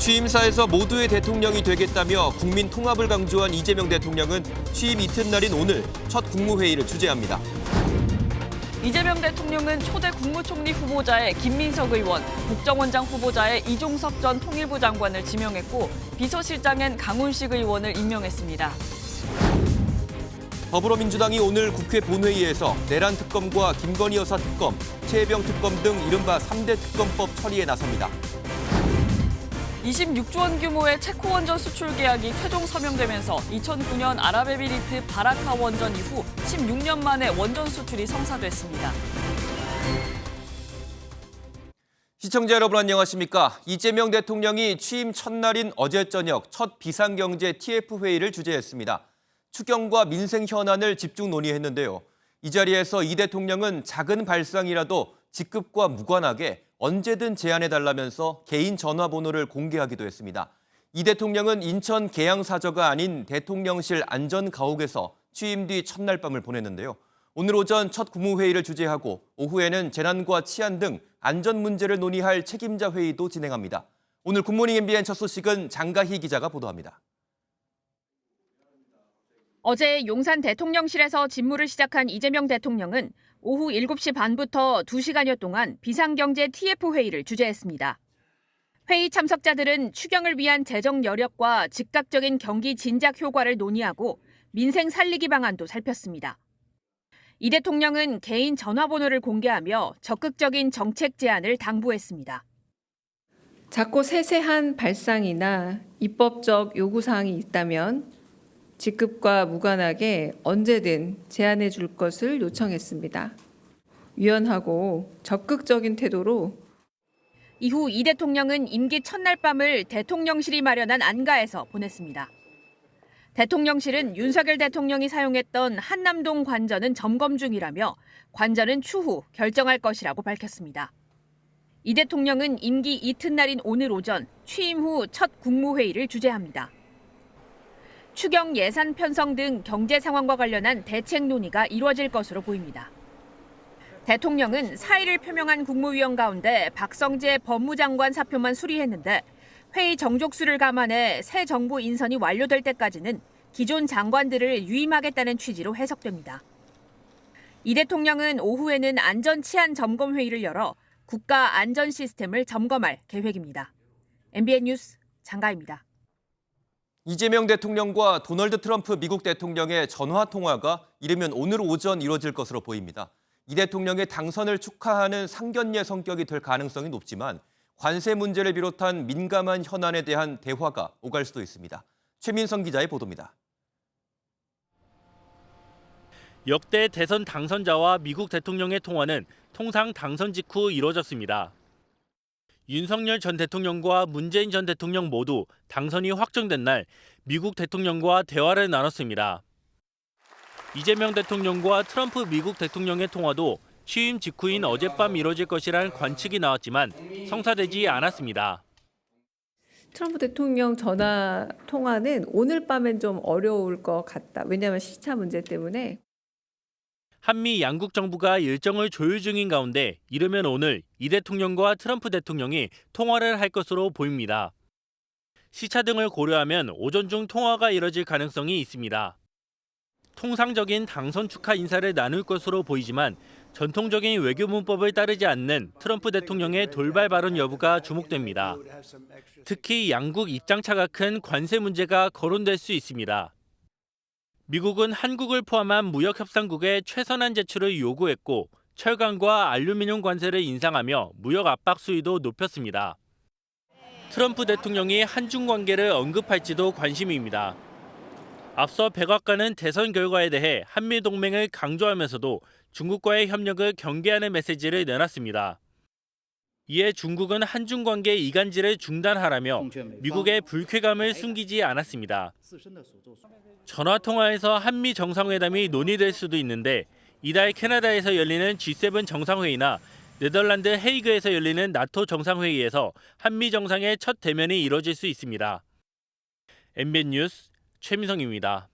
취임사에서 모두의 대통령이 되겠다며 국민 통합을 강조한 이재명 대통령은 취임 이튿날인 오늘 첫 국무회의를 주재합니다. 이재명 대통령은 초대 국무총리 후보자에 김민석 의원, 국정원장 후보자에 이종석 전 통일부 장관을 지명했고 비서실장엔 강훈식 의원을 임명했습니다. 더불어민주당이 오늘 국회 본회의에서 내란 특검과 김건희 여사 특검, 최혜병 특검 등 이른바 3대 특검법 처리에 나섭니다. 26조 원 규모의 체코 원전 수출 계약이 최종 서명되면서 2009년 아랍에미리트 바라카 원전 이후 16년 만에 원전 수출이 성사됐습니다. 시청자 여러분 안녕하십니까? 이재명 대통령이 취임 첫날인 어제 저녁 첫 비상경제 TF회의를 주재했습니다. 추경과 민생 현안을 집중 논의했는데요. 이 자리에서 이 대통령은 작은 발상이라도 직급과 무관하게 언제든 제안해달라면서 개인 전화번호를 공개하기도 했습니다. 이 대통령은 인천 계양사저가 아닌 대통령실 안전가옥에서 취임 뒤 첫날 밤을 보냈는데요. 오늘 오전 첫 국무회의를 주재하고 오후에는 재난과 치안 등 안전 문제를 논의할 책임자 회의도 진행합니다. 오늘 굿모닝 MBN 첫 소식은 장가희 기자가 보도합니다. 어제 용산 대통령실에서 직무를 시작한 이재명 대통령은 오후 7시 반부터 2시간여 동안 비상경제 TF회의를 주재했습니다. 회의 참석자들은 추경을 위한 재정 여력과 즉각적인 경기 진작 효과를 논의하고 민생 살리기 방안도 살폈습니다. 이 대통령은 개인 전화번호를 공개하며 적극적인 정책 제안을 당부했습니다. 작고 세세한 발상이나 입법적 요구사항이 있다면 직급과 무관하게 언제든 제안해 줄 것을 요청했습니다. 유연하고 적극적인 태도로 이후 이 대통령은 임기 첫날 밤을 대통령실이 마련한 안가에서 보냈습니다. 대통령실은 윤석열 대통령이 사용했던 한남동 관전은 점검 중이라며 관전은 추후 결정할 것이라고 밝혔습니다. 이 대통령은 임기 이튿날인 오늘 오전 취임 후 첫 국무회의를 주재합니다. 추경 예산 편성 등 경제 상황과 관련한 대책 논의가 이루어질 것으로 보입니다. 대통령은 사의를 표명한 국무위원 가운데 박성재 법무장관 사표만 수리했는데 회의 정족수를 감안해 새 정부 인선이 완료될 때까지는 기존 장관들을 유임하겠다는 취지로 해석됩니다. 이 대통령은 오후에는 안전치안점검회의를 열어 국가 안전 시스템을 점검할 계획입니다. MBN 뉴스 장가입니다. 이재명 대통령과 도널드 트럼프 미국 대통령의 전화 통화가 이르면 오늘 오전 이뤄질 것으로 보입니다. 이 대통령의 당선을 축하하는 상견례 성격이 될 가능성이 높지만 관세 문제를 비롯한 민감한 현안에 대한 대화가 오갈 수도 있습니다. 최민성 기자의 보도입니다. 역대 대선 당선자와 미국 대통령의 통화는 통상 당선 직후 이뤄졌습니다. 윤석열 전 대통령과 문재인 전 대통령 모두 당선이 확정된 날 미국 대통령과 대화를 나눴습니다. 이재명 대통령과 트럼프 미국 대통령의 통화도 취임 직후인 어젯밤 이뤄질 것이라는 관측이 나왔지만 성사되지 않았습니다. 트럼프 대통령 전화 통화는 오늘 밤엔 좀 어려울 것 같다. 왜냐하면 시차 문제 때문에. 한미 양국 정부가 일정을 조율 중인 가운데 이르면 오늘 이 대통령과 트럼프 대통령이 통화를 할 것으로 보입니다. 시차 등을 고려하면 오전 중 통화가 이뤄질 가능성이 있습니다. 통상적인 당선 축하 인사를 나눌 것으로 보이지만 전통적인 외교 문법을 따르지 않는 트럼프 대통령의 돌발 발언 여부가 주목됩니다. 특히 양국 입장차가 큰 관세 문제가 거론될 수 있습니다. 미국은 한국을 포함한 무역협상국의 최선한 제출을 요구했고 철강과 알루미늄 관세를 인상하며 무역 압박 수위도 높였습니다. 트럼프 대통령이 한중 관계를 언급할지도 관심입니다. 앞서 백악관은 대선 결과에 대해 한미 동맹을 강조하면서도 중국과의 협력을 경계하는 메시지를 내놨습니다. 이에 중국은 한중 관계 이간질을 중단하라며 미국의 불쾌감을 숨기지 않았습니다. 전화 통화에서 한미 정상회담이 논의될 수도 있는데 이달 캐나다에서 열리는 G7 정상회의나 네덜란드 헤이그에서 열리는 나토 정상회의에서 한미 정상의 첫 대면이 이뤄질 수 있습니다. MBN 뉴스 최민성입니다.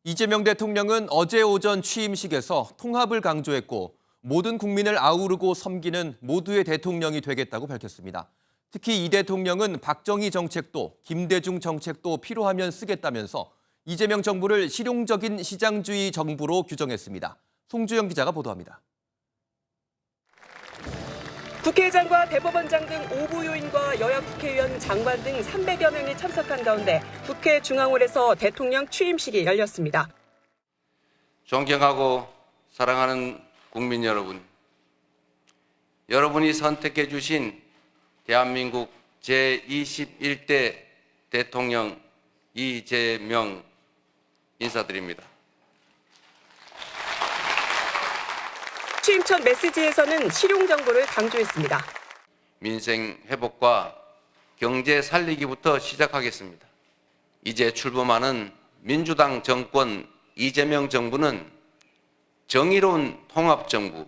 이재명 대통령은 어제 오전 취임식에서 통합을 강조했고 모든 국민을 아우르고 섬기는 모두의 대통령이 되겠다고 밝혔습니다. 특히 이 대통령은 박정희 정책도 김대중 정책도 필요하면 쓰겠다면서 이재명 정부를 실용적인 시장주의 정부로 규정했습니다. 송주영 기자가 보도합니다. 국회의장과 대법원장 등 5부 요인과 여야 국회의원, 장관 등 300여 명이 참석한 가운데 국회 중앙홀에서 대통령 취임식이 열렸습니다. 존경하고 사랑하는 국민 여러분, 여러분이 선택해 주신 대한민국 제21대 대통령 이재명 인사드립니다. 취임 첫 메시지에서는 실용정부를 강조했습니다. 민생 회복과 경제 살리기부터 시작하겠습니다. 이제 출범하는 민주당 정권 이재명 정부는 정의로운 통합정부,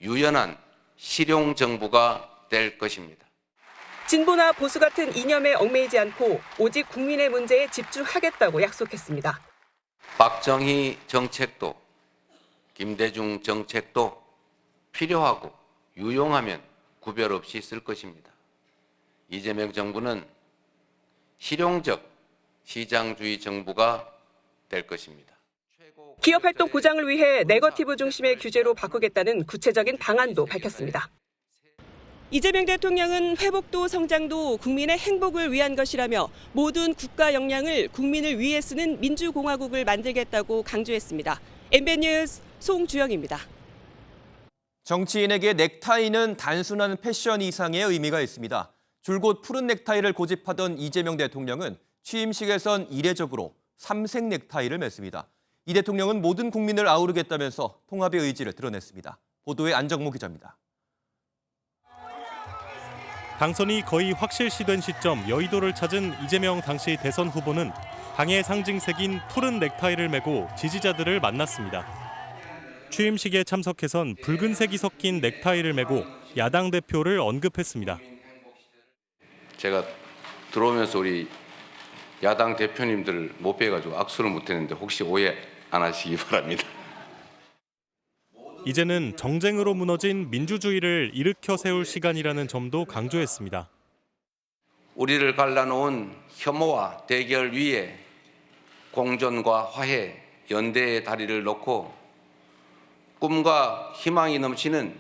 유연한 실용정부가 될 것입니다. 진보나 보수 같은 이념에 얽매이지 않고 오직 국민의 문제에 집중하겠다고 약속했습니다. 박정희 정책도 김대중 정책도 필요하고 유용하면 구별 없이 쓸 것입니다. 이재명 정부는 실용적 시장주의 정부가 될 것입니다. 기업활동 보장을 위해 네거티브 중심의 규제로 바꾸겠다는 구체적인 방안도 밝혔습니다. 이재명 대통령은 회복도 성장도 국민의 행복을 위한 것이라며 모든 국가 역량을 국민을 위해 쓰는 민주공화국을 만들겠다고 강조했습니다. MBN 뉴스 송주영입니다. 정치인에게 넥타이는 단순한 패션 이상의 의미가 있습니다. 줄곧 푸른 넥타이를 고집하던 이재명 대통령은 취임식에선 이례적으로 삼색 넥타이를 맸습니다. 이 대통령은 모든 국민을 아우르겠다면서 통합의 의지를 드러냈습니다. 보도에 안정모 기자입니다. 당선이 거의 확실시된 시점 여의도를 찾은 이재명 당시 대선 후보는 당의 상징색인 푸른 넥타이를 메고 지지자들을 만났습니다. 취임식에 참석해선 붉은색이 섞인 넥타이를 메고 야당 대표를 언급했습니다. 제가 들어오면서 우리 야당 대표님들 못 뵈가지고 악수를 못했는데 혹시 오해 안 하시기 바랍니다. 이제는 정쟁으로 무너진 민주주의를 일으켜 세울 시간이라는 점도 강조했습니다. 우리를 갈라놓은 혐오와 대결 위에 공존과 화해, 연대의 다리를 놓고 꿈과 희망이 넘치는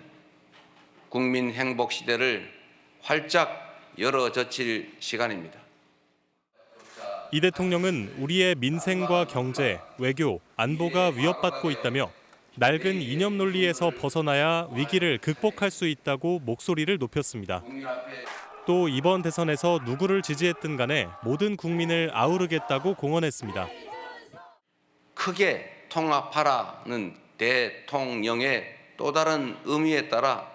국민 행복 시대를 활짝 열어젖힐 시간입니다. 이 대통령은 우리의 민생과 경제, 외교, 안보가 위협받고 있다며 낡은 이념 논리에서 벗어나야 위기를 극복할 수 있다고 목소리를 높였습니다. 또 이번 대선에서 누구를 지지했든 간에 모든 국민을 아우르겠다고 공언했습니다. 크게 통합하라는 대통령의 또 다른 의미에 따라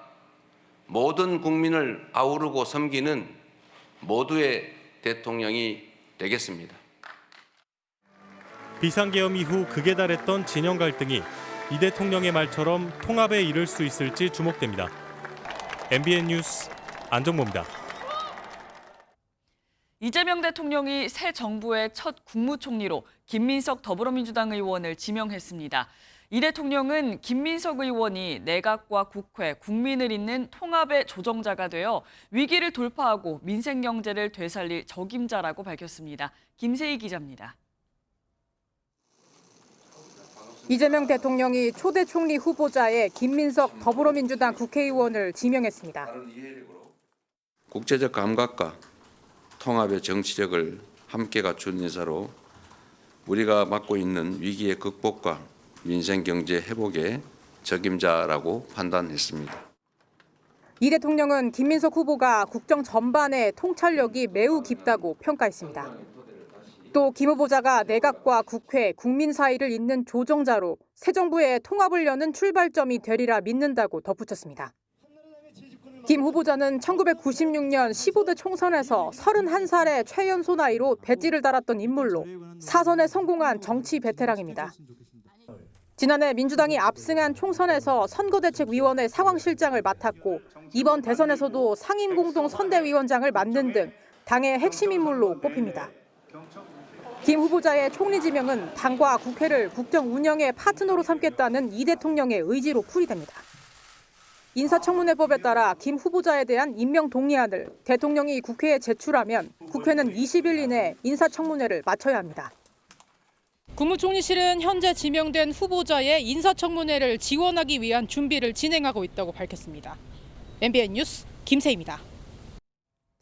모든 국민을 아우르고 섬기는 모두의 대통령이 되겠습니다. 비상계엄 이후 극에 달했던 진영 갈등이 이 대통령의 말처럼 통합에 이를 수 있을지 주목됩니다. MBN 뉴스 안정모입니다. 이재명 대통령이 새 정부의 첫 국무총리로 김민석 더불어민주당 의원을 지명했습니다. 이 대통령은 김민석 의원이 내각과 국회, 국민을 잇는 통합의 조정자가 되어 위기를 돌파하고 민생 경제를 되살릴 적임자라고 밝혔습니다. 김세희 기자입니다. 이재명 대통령이 초대 총리 후보자의 김민석 더불어민주당 국회의원을 지명했습니다. 국제적 감각과 통합의 정치력을 함께 갖춘 인사로 우리가 맡고 있는 위기의 극복과 민생 경제 회복의 적임자라고 판단했습니다. 이 대통령은 김민석 후보가 국정 전반의 통찰력이 매우 깊다고 평가했습니다. 또 김 후보자가 내각과 국회, 국민 사이를 잇는 조정자로 새 정부의 통합을 여는 출발점이 되리라 믿는다고 덧붙였습니다. 김 후보자는 1996년 15대 총선에서 31살의 최연소 나이로 배지를 달았던 인물로 사선에 성공한 정치 베테랑입니다. 지난해 민주당이 압승한 총선에서 선거대책위원회 상황실장을 맡았고 이번 대선에서도 상임공동선대위원장을 맡는 등 당의 핵심 인물로 꼽힙니다. 김 후보자의 총리 지명은 당과 국회를 국정 운영의 파트너로 삼겠다는 이 대통령의 의지로 풀이됩니다. MBN 뉴스 송주영입니다. 인사청문회법에 따라 김 후보자에 대한 임명 동의안을 대통령이 국회에 제출하면 국회는 20일 이내 인사청문회를 마쳐야 합니다. 국무총리실은 현재 지명된 후보자의 인사청문회를 지원하기 위한 준비를 진행하고 있다고 밝혔습니다. MBN 뉴스 김세희입니다.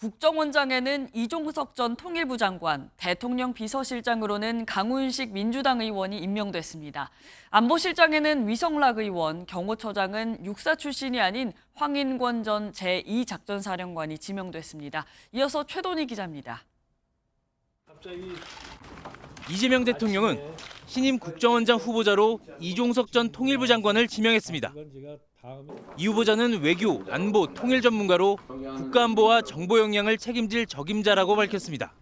국정원장에는 이종석 전 통일부 장관, 대통령 비서실장으로는 강훈식 민주당 의원이 임명됐습니다. 안보실장에는 위성락 의원, 경호처장은 육사 출신이 아닌 황인권 전 제2작전사령관이 지명됐습니다. 이어서 최돈희 기자입니다. 이재명 대통령은 신임 국정원장 후보자로 이종석 전 통일부 장관을 지명했습니다. 이 후보자는 외교, 안보, 통일 전문가로 국가안보와 정보 역량을 책임질 적임자라고 밝혔습니다.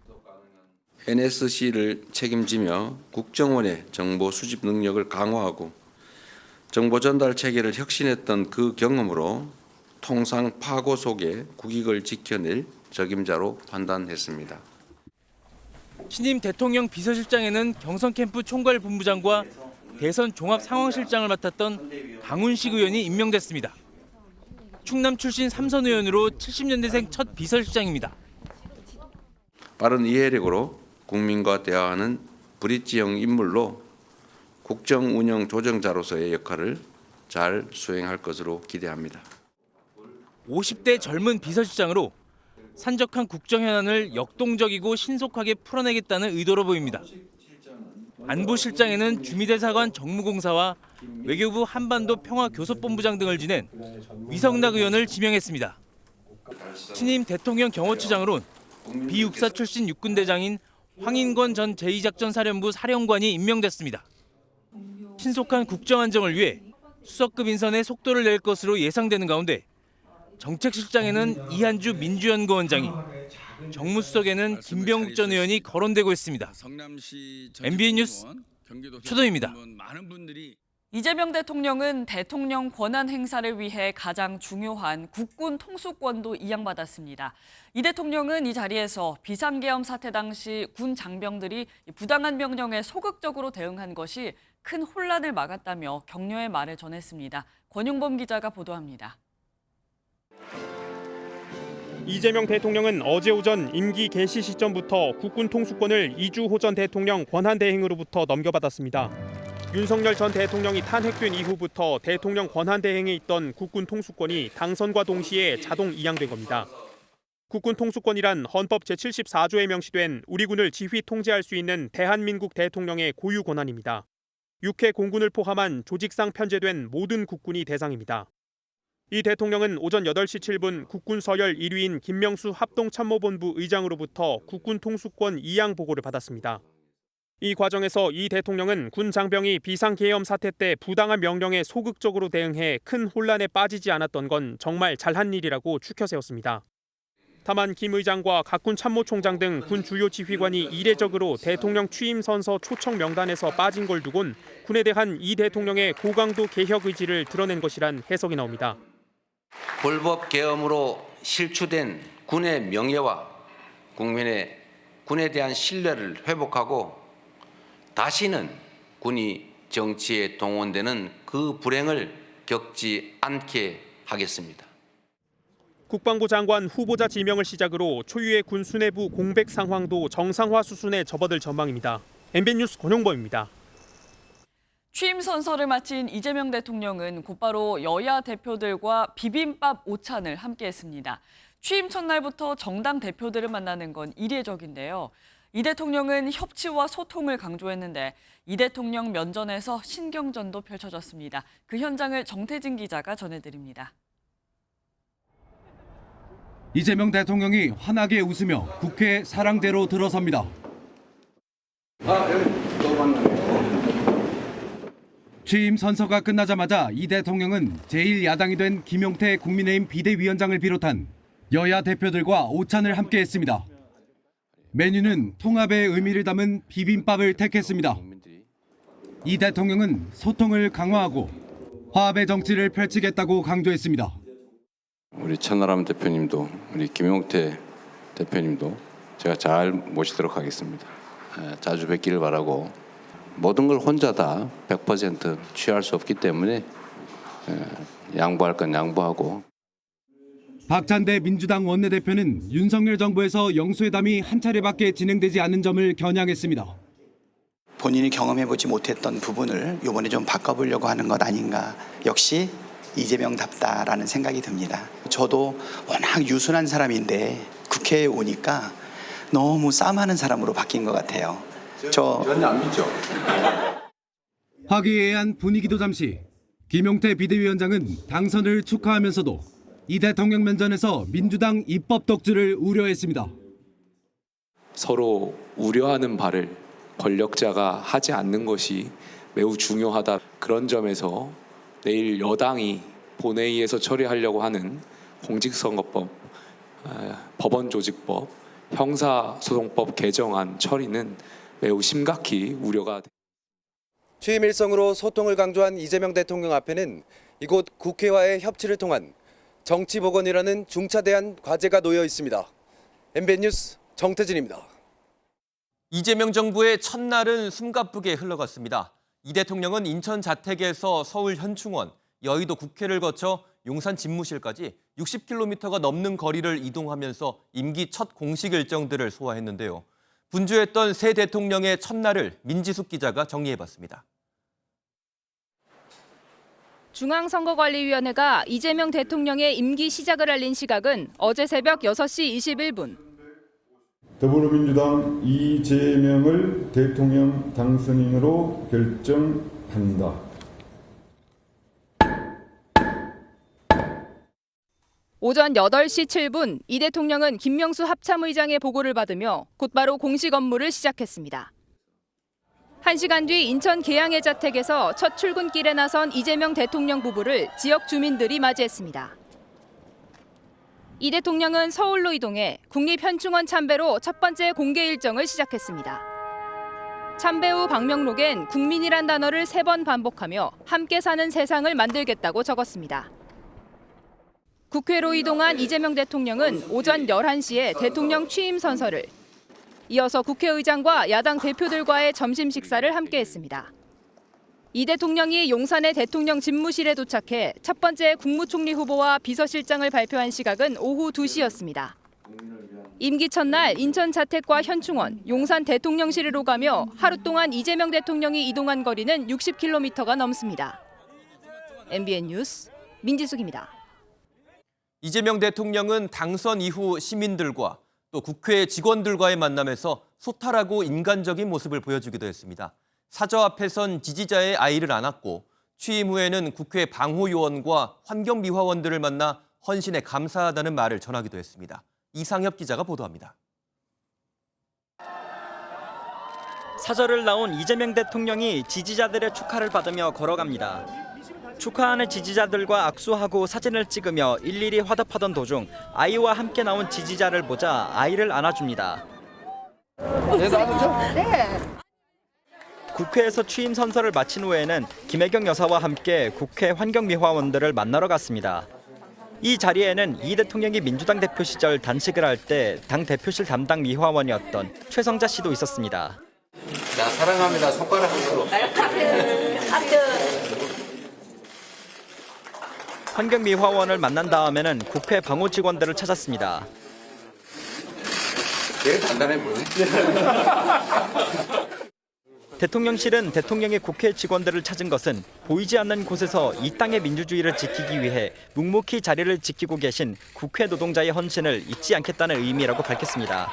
NSC를 책임지며 국정원의 정보 수집 능력을 강화하고 정보 전달 체계를 혁신했던 그 경험으로 통상 파고 속에 국익을 지켜낼 적임자로 판단했습니다. 신임 대통령 비서실장에는 경선 캠프 총괄 본부장과 대선 종합 상황실장을 맡았던 강훈식 의원이 임명됐습니다. 충남 출신 3선 의원으로 70년대생 첫 비서실장입니다. 빠른 이해력으로 국민과 대화하는 브릿지형 인물로 국정 운영 조정자로서의 역할을 잘 수행할 것으로 기대합니다. 50대 젊은 비서실장으로 산적한 국정 현안을 역동적이고 신속하게 풀어내겠다는 의도로 보입니다. 안보실장에는 주미대사관 정무공사와 외교부 한반도 평화교섭본부장 등을 지낸 위성락 의원을 지명했습니다. 신임 대통령 경호처장으로는 비육사 출신 육군대장인 황인권 전 제2작전사령부 사령관이 임명됐습니다. 신속한 국정안정을 위해 수석급 인선에 속도를 낼 것으로 예상되는 가운데 정책실장에는 이한주 민주연구원장이, 정무수석에는 김병욱 전 의원이 거론되고 있습니다. MBN 뉴스 최도희입니다. 이재명 대통령은 대통령 권한 행사를 위해 가장 중요한 국군 통수권도 이양받았습니다. 이 대통령은 이 자리에서 비상계엄 사태 당시 군 장병들이 부당한 명령에 소극적으로 대응한 것이 큰 혼란을 막았다며 격려의 말을 전했습니다. 권용범 기자가 보도합니다. 이재명 대통령은 어제 오전 임기 개시 시점부터 국군 통수권을 이주호 전 대통령 권한대행으로부터 넘겨받았습니다. 윤석열 전 대통령이 탄핵된 이후부터 대통령 권한대행에 있던 국군 통수권이 당선과 동시에 자동 이양된 겁니다. 국군 통수권이란 헌법 제74조에 명시된 우리 군을 지휘 통제할 수 있는 대한민국 대통령의 고유 권한입니다. 육해 공군을 포함한 조직상 편제된 모든 국군이 대상입니다. 이 대통령은 오전 8시 7분 국군 서열 1위인 김명수 합동참모본부 의장으로부터 국군 통수권 이양 보고를 받았습니다. 이 과정에서 이 대통령은 군 장병이 비상계엄 사태 때 부당한 명령에 소극적으로 대응해 큰 혼란에 빠지지 않았던 건 정말 잘한 일이라고 추켜 세웠습니다. 다만 김 의장과 각군 참모총장 등 군 주요 지휘관이 이례적으로 대통령 취임 선서 초청 명단에서 빠진 걸 두곤 군에 대한 이 대통령의 고강도 개혁 의지를 드러낸 것이란 해석이 나옵니다. 불법 계엄으로 실추된 군의 명예와 국민의 군에 대한 신뢰를 회복하고 다시는 군이 정치에 동원되는 그 불행을 겪지 않게 하겠습니다. 국방부 장관 후보자 지명을 시작으로 초유의 군 수뇌부 공백 상황도 정상화 수순에 접어들 전망입니다. MBN 뉴스 권용범입니다. 취임 선서를 마친 이재명 대통령은 곧바로 여야 대표들과 비빔밥 오찬을 함께했습니다. 취임 첫날부터 정당 대표들을 만나는 건 이례적인데요. 이 대통령은 협치와 소통을 강조했는데 이 대통령 면전에서 신경전도 펼쳐졌습니다. 그 현장을 정태진 기자가 전해드립니다. 이재명 대통령이 환하게 웃으며 국회 사랑대로 들어섭니다. 또 만나네요. 취임 선서가 끝나자마자 이 대통령은 제1야당이 된 김용태 국민의힘 비대위원장을 비롯한 여야 대표들과 오찬을 함께했습니다. 메뉴는 통합의 의미를 담은 비빔밥을 택했습니다. 이 대통령은 소통을 강화하고 화합의 정치를 펼치겠다고 강조했습니다. 우리 천하람 대표님도 우리 김용태 대표님도 제가 잘 모시도록 하겠습니다. 자주 뵙기를 바라고 모든 걸 혼자 다 100% 취할 수 없기 때문에 양보할 건 양보하고. 박찬대 민주당 원내대표는 윤석열 정부에서 영수회담이 한 차례밖에 진행되지 않은 점을 겨냥했습니다. 본인이 경험해보지 못했던 부분을 이번에 좀 바꿔보려고 하는 것 아닌가. 역시 이재명답다라는 생각이 듭니다. 저도 워낙 유순한 사람인데 국회에 오니까 너무 싸움하는 사람으로 바뀐 것 같아요. 전혀 안 믿죠. 화기애애한 분위기도 잠시. 김용태 비대위원장은 당선을 축하하면서도 이 대통령 면전에서 민주당 입법 독주를 우려했습니다. 서로 우려하는 바를 권력자가 하지 않는 것이 매우 중요하다. 그런 점에서 내일 여당이 본회의에서 처리하려고 하는 공직선거법, 법원조직법, 형사소송법 개정안 처리는 매우 심각히 우려가 됩니다. 취임 일성으로 소통을 강조한 이재명 대통령 앞에는 이곳 국회와의 협치를 통한 정치복원이라는 중차대한 과제가 놓여 있습니다. MBN 뉴스 정태진입니다. 이재명 정부의 첫날은 숨가쁘게 흘러갔습니다. 이 대통령은 인천 자택에서 서울 현충원, 여의도 국회를 거쳐 용산 집무실까지 60km가 넘는 거리를 이동하면서 임기 첫 공식 일정들을 소화했는데요. 분주했던 새 대통령의 첫날을 민지숙 기자가 정리해봤습니다. 중앙선거관리위원회가 이재명 대통령의 임기 시작을 알린 시각은 어제 새벽 6시 21분. 더불어민주당 이재명을 대통령 당선인으로 결정한다. 오전 8시 7분 이 대통령은 김명수 합참의장의 보고를 받으며 곧바로 공식 업무를 시작했습니다. 1시간 뒤 인천 계양의 자택에서 첫 출근길에 나선 이재명 대통령 부부를 지역 주민들이 맞이했습니다. 이 대통령은 서울로 이동해 국립현충원 참배로 첫 번째 공개 일정을 시작했습니다. 참배 후 방명록엔 국민이란 단어를 3번 반복하며 함께 사는 세상을 만들겠다고 적었습니다. 국회로 이동한 이재명 대통령은 오전 11시에 대통령 취임 선서를, 이어서 국회의장과 야당 대표들과의 점심 식사를 함께 했습니다. 이 대통령이 용산의 대통령 집무실에 도착해 첫 번째 국무총리 후보와 비서실장을 발표한 시각은 오후 2시였습니다. 임기 첫날 인천 자택과 현충원, 용산 대통령실로 가며 하루 동안 이재명 대통령이 이동한 거리는 60km가 넘습니다. MBN 뉴스 민지숙입니다. 이재명 대통령은 당선 이후 시민들과 또 국회 직원들과의 만남에서 소탈하고 인간적인 모습을 보여주기도 했습니다. 사저 앞에 선 지지자의 아이를 안았고 취임 후에는 국회 방호요원과 환경미화원들을 만나 헌신에 감사하다는 말을 전하기도 했습니다. 이상엽 기자가 보도합니다. 사저를 나온 이재명 대통령이 지지자들의 축하를 받으며 걸어갑니다. 축하하는 지지자들과 악수하고 사진을 찍으며 일일이 화답하던 도중 아이와 함께 나온 지지자를 보자 아이를 안아줍니다. 네, 나누죠? 네. 국회에서 취임 선서를 마친 후에는 김혜경 여사와 함께 국회 환경미화원들을 만나러 갔습니다. 이 자리에는 이 대통령이 민주당 대표 시절 단식을 할 때 당 대표실 담당 미화원이었던 최성자 씨도 있었습니다. 자, 사랑합니다. 손가락 함으로. 환경미화원을 만난 다음에는 국회 방호 직원들을 찾았습니다. 되게 단단해 보이네. 대통령실은 대통령이 국회 직원들을 찾은 것은 보이지 않는 곳에서 이 땅의 민주주의를 지키기 위해 묵묵히 자리를 지키고 계신 국회 노동자의 헌신을 잊지 않겠다는 의미라고 밝혔습니다.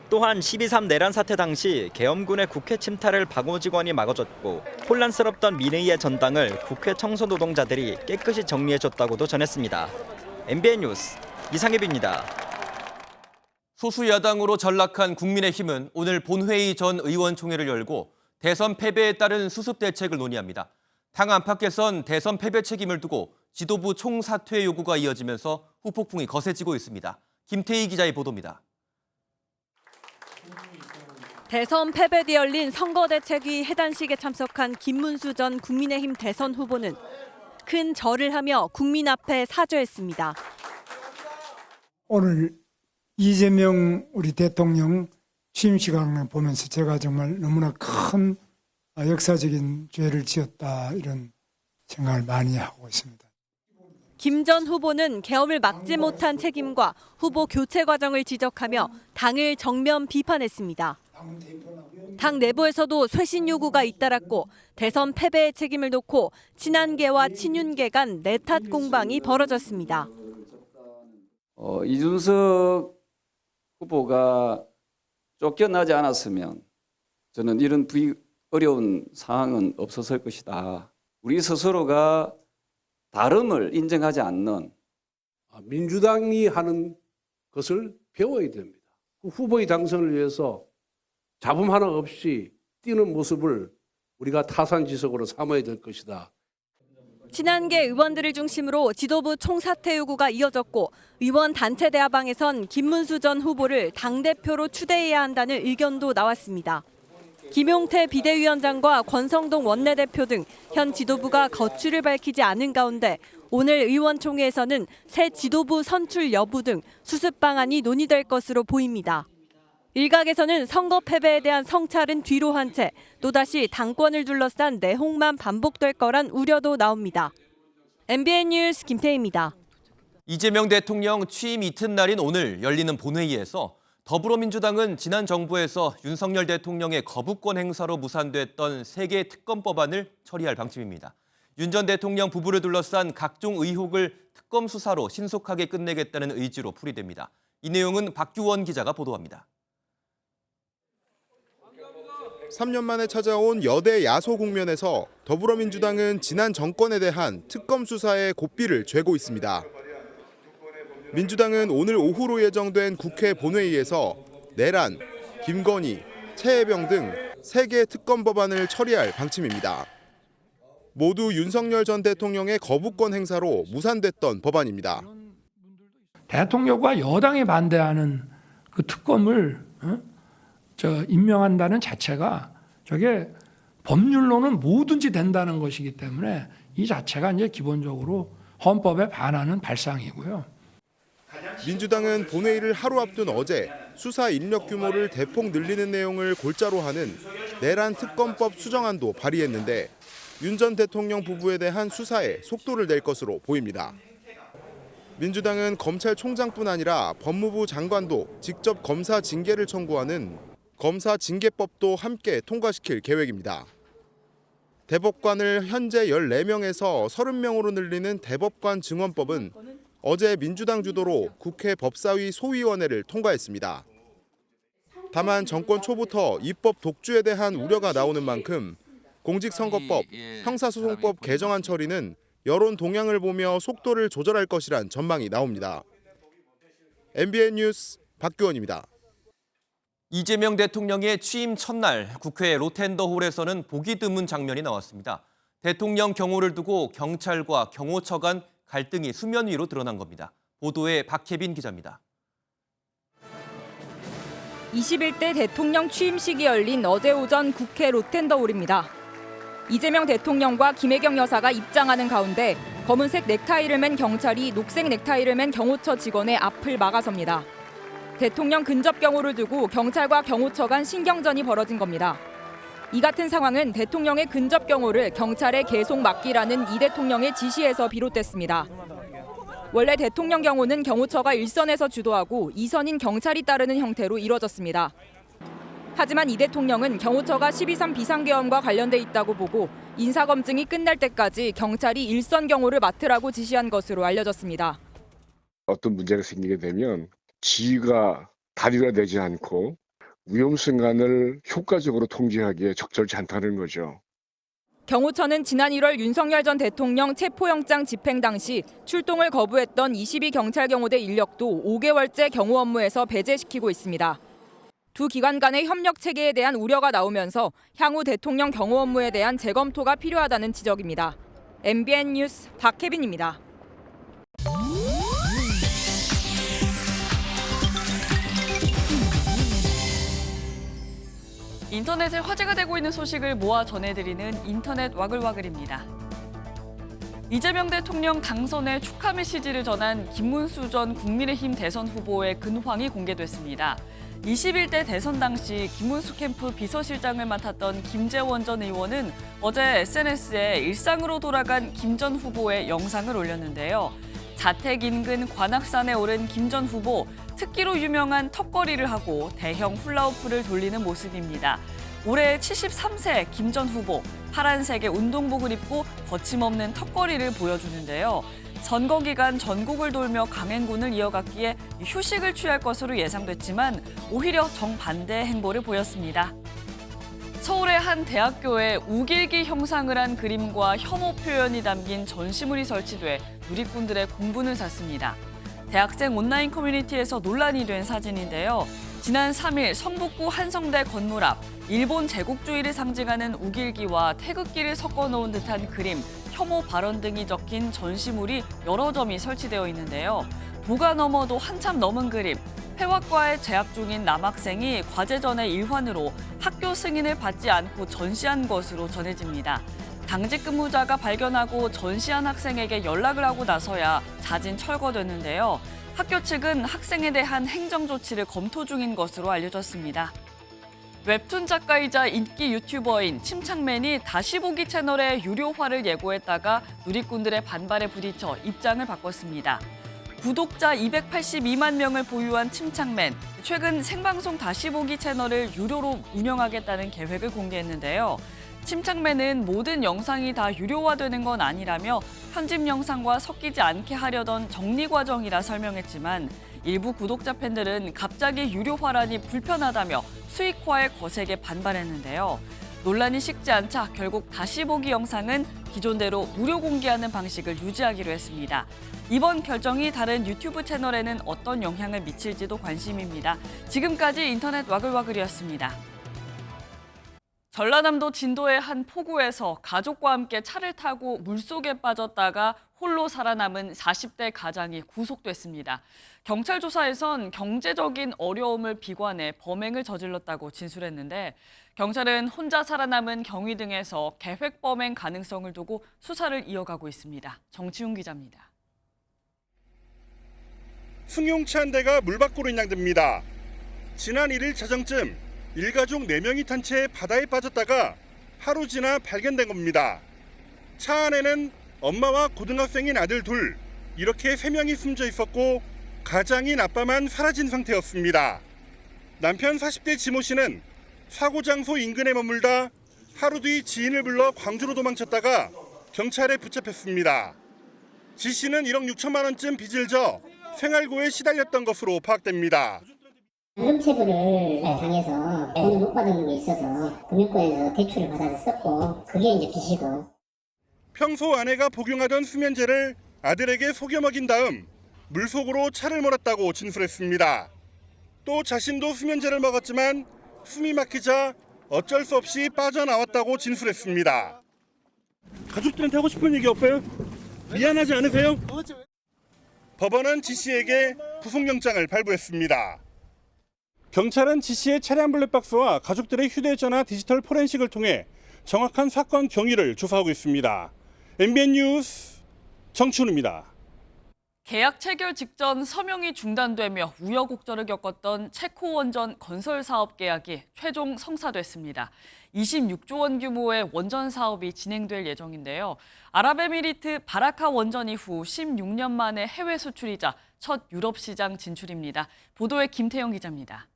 또한 12.3 내란 사태 당시 계엄군의 국회 침탈을 방호 직원이 막아줬고 혼란스럽던 민의의 전당을 국회 청소 노동자들이 깨끗이 정리해줬다고도 전했습니다. MBN 뉴스 이상엽입니다. 소수 야당으로 전락한 국민의힘은 오늘 본회의 전 의원총회를 열고 대선 패배에 따른 수습 대책을 논의합니다. 당 안팎에선 대선 패배 책임을 두고 지도부 총사퇴 요구가 이어지면서 후폭풍이 거세지고 있습니다. 김태희 기자의 보도입니다. 대선 패배 뒤 열린 선거대책위 해단식에 참석한 김문수 전 국민의힘 대선 후보는 큰 절을 하며 국민 앞에 사죄했습니다. 오늘 이재명 우리 대통령 취임 시간을 보면서 제가 정말 너무나 큰 역사적인 죄를 지었다 이런 생각을 많이 하고 있습니다. 김 전 후보는 계엄을 막지 못한 책임과 후보 교체 과정을 지적하며 당을 정면 비판했습니다. 당 내부에서도 쇄신 요구가 잇따랐고 대선 패배의 책임을 놓고 친한계와 친윤계 간 내탓 공방이 벌어졌습니다. 이준석 후보가 쫓겨나지 않았으면 저는 이런 어려운 상황은 없었을 것이다. 우리 스스로가 다름을 인정하지 않는 민주당이 하는 것을 배워야 됩니다. 후보의 당선을 위해서 잡음 하나 없이 뛰는 모습을 우리가 타산지석으로 삼아야 될 것이다. 친한계 의원들을 중심으로 지도부 총사퇴 요구가 이어졌고 의원 단체 대화방에선 김문수 전 후보를 당대표로 추대해야 한다는 의견도 나왔습니다. 김용태 비대위원장과 권성동 원내대표 등 현 지도부가 거취를 밝히지 않은 가운데 오늘 의원총회에서는 새 지도부 선출 여부 등 수습 방안이 논의될 것으로 보입니다. 일각에서는 선거 패배에 대한 성찰은 뒤로 한 채 또다시 당권을 둘러싼 내홍만 반복될 거란 우려도 나옵니다. MBN 뉴스 김태희입니다. 이재명 대통령 취임 이튿날인 오늘 열리는 본회의에서 더불어민주당은 지난 정부에서 윤석열 대통령의 거부권 행사로 무산됐던 3개 특검 법안을 처리할 방침입니다. 윤 전 대통령 부부를 둘러싼 각종 의혹을 특검 수사로 신속하게 끝내겠다는 의지로 풀이됩니다. 이 내용은 박규원 기자가 보도합니다. 3년 만에 찾아온 여대 야소 국면에서 더불어민주당은 지난 정권에 대한 특검 수사에 고삐를 죄고 있습니다. 민주당은 오늘 오후로 예정된 국회 본회의에서 내란, 김건희, 최혜병 등 3개 특검 법안을 처리할 방침입니다. 모두 윤석열 전 대통령의 거부권 행사로 무산됐던 법안입니다. 대통령과 여당이 반대하는 그 특검을 임명한다는 자체가 저게 법률로는 뭐든지 된다는 것이기 때문에 이 자체가 이제 기본적으로 헌법에 반하는 발상이고요. 민주당은 본회의를 하루 앞둔 어제 수사 인력 규모를 대폭 늘리는 내용을 골자로 하는 내란 특검법 수정안도 발의했는데 윤 전 대통령 부부에 대한 수사에 속도를 낼 것으로 보입니다. 민주당은 검찰총장뿐 아니라 법무부 장관도 직접 검사 징계를 청구하는 검사 징계법도 함께 통과시킬 계획입니다. 대법관을 현재 14명에서 30명으로 늘리는 대법관 증언법은 어제 민주당 주도로 국회 법사위 소위원회를 통과했습니다. 다만 정권 초부터 입법 독주에 대한 우려가 나오는 만큼 공직선거법, 형사소송법 개정안 처리는 여론 동향을 보며 속도를 조절할 것이란 전망이 나옵니다. MBN 뉴스 박규원입니다. 이재명 대통령의 취임 첫날 국회 로텐더홀에서는 보기 드문 장면이 나왔습니다. 대통령 경호를 두고 경찰과 경호처 간 갈등이 수면 위로 드러난 겁니다. 보도에 박혜빈 기자입니다. 21대 대통령 취임식이 열린 어제 오전 국회 로텐더홀입니다. 이재명 대통령과 김혜경 여사가 입장하는 가운데 검은색 넥타이를 맨 경찰이 녹색 넥타이를 맨 경호처 직원의 앞을 막아섭니다. 대통령 근접 경호를 두고 경찰과 경호처 간 신경전이 벌어진 겁니다. 이 같은 상황은 대통령의 근접 경호를 경찰에 계속 맡기라는 이 대통령의 지시에서 비롯됐습니다. 원래 대통령 경호는 경호처가 1선에서 주도하고 2선인 경찰이 따르는 형태로 이뤄졌습니다. 하지만 이 대통령은 경호처가 12.3 비상계엄과 관련돼 있다고 보고 인사검증이 끝날 때까지 경찰이 1선 경호를 맡으라고 지시한 것으로 알려졌습니다. 어떤 문제가 생기게 되면 지휘가 단위가 되지 않고 위험 순간을 효과적으로 통제하기에 적절치 않다는 거죠. 경호처는 지난 1월 윤석열 전 대통령 체포영장 집행 당시 출동을 거부했던 22경찰경호대 인력도 5개월째 경호 업무에서 배제시키고 있습니다. 두 기관 간의 협력 체계에 대한 우려가 나오면서 향후 대통령 경호 업무에 대한 재검토가 필요하다는 지적입니다. MBN 뉴스 박혜빈입니다. 인터넷에 화제가 되고 있는 소식을 모아 전해드리는 인터넷 와글와글입니다. 이재명 대통령 당선의 축하 메시지를 전한 김문수 전 국민의힘 대선 후보의 근황이 공개됐습니다. 21대 대선 당시 김문수 캠프 비서실장을 맡았던 김재원 전 의원은 어제 SNS에 일상으로 돌아간 김 전 후보의 영상을 올렸는데요. 자택 인근 관악산에 오른 김 전 후보, 특기로 유명한 턱걸이를 하고 대형 훌라후프를 돌리는 모습입니다. 올해 73세 김 전 후보, 파란색의 운동복을 입고 거침없는 턱걸이를 보여주는데요. 선거 기간 전국을 돌며 강행군을 이어갔기에 휴식을 취할 것으로 예상됐지만 오히려 정반대의 행보를 보였습니다. 서울의 한 대학교에 우길기 형상을 한 그림과 혐오 표현이 담긴 전시물이 설치돼 누리꾼들의 공분을 샀습니다. 대학생 온라인 커뮤니티에서 논란이 된 사진인데요. 지난 3일 성북구 한성대 건물 앞 일본 제국주의를 상징하는 우길기와 태극기를 섞어놓은 듯한 그림, 혐오 발언 등이 적힌 전시물이 여러 점이 설치되어 있는데요. 도가 넘어도 한참 넘은 그림, 회화과에 재학 중인 남학생이 과제 전의 일환으로 학교 승인을 받지 않고 전시한 것으로 전해집니다. 당직 근무자가 발견하고 전시한 학생에게 연락을 하고 나서야 자진 철거됐는데요. 학교 측은 학생에 대한 행정 조치를 검토 중인 것으로 알려졌습니다. 웹툰 작가이자 인기 유튜버인 침착맨이 다시 보기 채널의 유료화를 예고했다가 누리꾼들의 반발에 부딪혀 입장을 바꿨습니다. 구독자 282만 명을 보유한 침착맨, 최근 생방송 다시 보기 채널을 유료로 운영하겠다는 계획을 공개했는데요. 침착맨은 모든 영상이 다 유료화되는 건 아니라며 편집 영상과 섞이지 않게 하려던 정리 과정이라 설명했지만 일부 구독자 팬들은 갑자기 유료화라니 불편하다며 수익화에 거세게 반발했는데요. 논란이 식지 않자 결국 다시 보기 영상은 기존대로 무료 공개하는 방식을 유지하기로 했습니다. 이번 결정이 다른 유튜브 채널에는 어떤 영향을 미칠지도 관심입니다. 지금까지 인터넷 와글와글이었습니다. 전라남도 진도의 한 포구에서 가족과 함께 차를 타고 물속에 빠졌다가 홀로 살아남은 40대 가장이 구속됐습니다. 경찰 조사에선 경제적인 어려움을 비관해 범행을 저질렀다고 진술했는데 경찰은 혼자 살아남은 경위 등에서 계획 범행 가능성을 두고 수사를 이어가고 있습니다. 정치훈 기자입니다. 승용차 한 대가 물 밖으로 인양됩니다. 지난 1일 자정쯤 일가족 4명이 탄 채 바다에 빠졌다가 하루 지나 발견된 겁니다. 차 안에는 엄마와 고등학생인 아들 둘, 이렇게 3명이 숨져 있었고 가장인 아빠만 사라진 상태였습니다. 남편 40대 지모 씨는 사고 장소 인근에 머물다 하루 뒤 지인을 불러 광주로 도망쳤다가 경찰에 붙잡혔습니다. 지 씨는 1억 6천만 원쯤 빚을 져 생활고에 시달렸던 것으로 파악됩니다. 현금체불을 당해서 돈을 못 받은 게 있어서 금융권에서 대출을 받아서 썼고 그게 이제 빚이고. 평소 아내가 복용하던 수면제를 아들에게 속여 먹인 다음 물속으로 차를 몰았다고 진술했습니다. 또 자신도 수면제를 먹었지만 숨이 막히자 어쩔 수 없이 빠져나왔다고 진술했습니다. 가족들한테 하고 싶은 얘기 없어요? 미안하지 않으세요? 법원은 지 씨에게 구속영장을 발부했습니다. 경찰은 지 씨의 차량 블랙박스와 가족들의 휴대전화 디지털 포렌식을 통해 정확한 사건 경위를 조사하고 있습니다. MBN 뉴스 정춘우입니다. 계약 체결 직전 서명이 중단되며 우여곡절을 겪었던 체코 원전 건설 사업 계약이 최종 성사됐습니다. 26조 원 규모의 원전 사업이 진행될 예정인데요. 아랍에미리트 바라카 원전 이후 16년 만에 해외 수출이자 첫 유럽 시장 진출입니다. 보도에 김태영 기자입니다.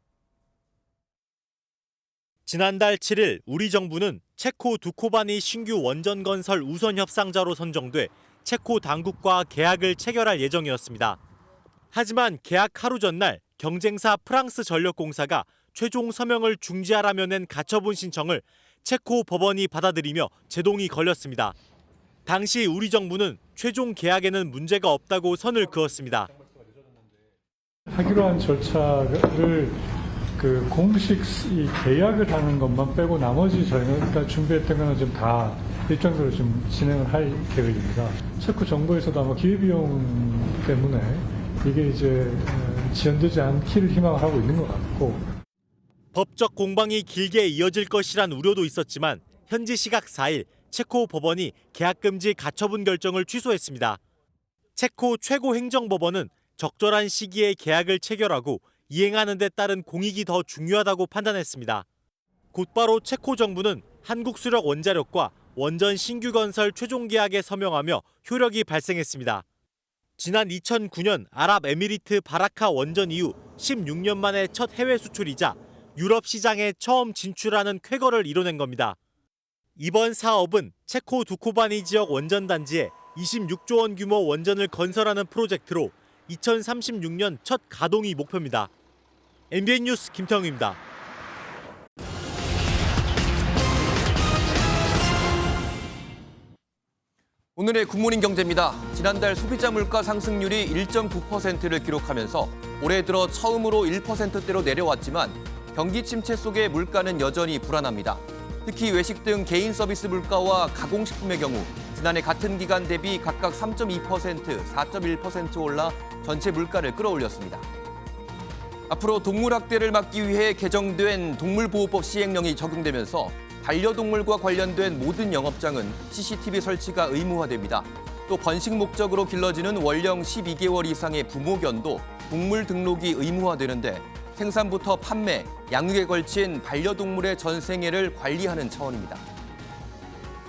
지난달 7일 우리 정부는 체코 두코바니 신규 원전 건설 우선 협상자로 선정돼 체코 당국과 계약을 체결할 예정이었습니다. 하지만 계약 하루 전날 경쟁사 프랑스 전력공사가 최종 서명을 중지하라며 낸 가처분 신청을 체코 법원이 받아들이며 제동이 걸렸습니다. 당시 우리 정부는 최종 계약에는 문제가 없다고 선을 그었습니다. 하기로 한 절차를 공식 이 계약을 하는 것만 빼고 나머지 저희가 준비했던 거는 좀 다 일정대로 좀 진행을 할 계획입니다. 체코 정부에서도 아마 기회비용 때문에 이게 이제 지연되지 않기를 희망하고 있는 것 같고. 법적 공방이 길게 이어질 것이란 우려도 있었지만 현지 시각 4일 체코 법원이 계약금지 가처분 결정을 취소했습니다. 체코 최고 행정법원은 적절한 시기에 계약을 체결하고 이행하는 데 따른 공익이 더 중요하다고 판단했습니다. 곧바로 체코 정부는 한국수력 원자력과 원전 신규 건설 최종 계약에 서명하며 효력이 발생했습니다. 지난 2009년 아랍에미리트 바라카 원전 이후 16년 만에 첫 해외 수출이자 유럽 시장에 처음 진출하는 쾌거를 이뤄낸 겁니다. 이번 사업은 체코 두코바니 지역 원전 단지에 26조 원 규모 원전을 건설하는 프로젝트로 2036년 첫 가동이 목표입니다. MBN 뉴스 김태형입니다. 오늘의 굿모닝 경제입니다. 지난달 소비자 물가 상승률이 1.9%를 기록하면서 올해 들어 처음으로 1%대로 내려왔지만 경기 침체 속에 물가는 여전히 불안합니다. 특히 외식 등 개인 서비스 물가와 가공식품의 경우 지난해 같은 기간 대비 각각 3.2%, 4.1% 올라 전체 물가를 끌어올렸습니다. 앞으로 동물 학대를 막기 위해 개정된 동물보호법 시행령이 적용되면서 반려동물과 관련된 모든 영업장은 CCTV 설치가 의무화됩니다. 또 번식 목적으로 길러지는 월령 12개월 이상의 부모견도 동물 등록이 의무화되는데 생산부터 판매, 양육에 걸친 반려동물의 전 생애를 관리하는 차원입니다.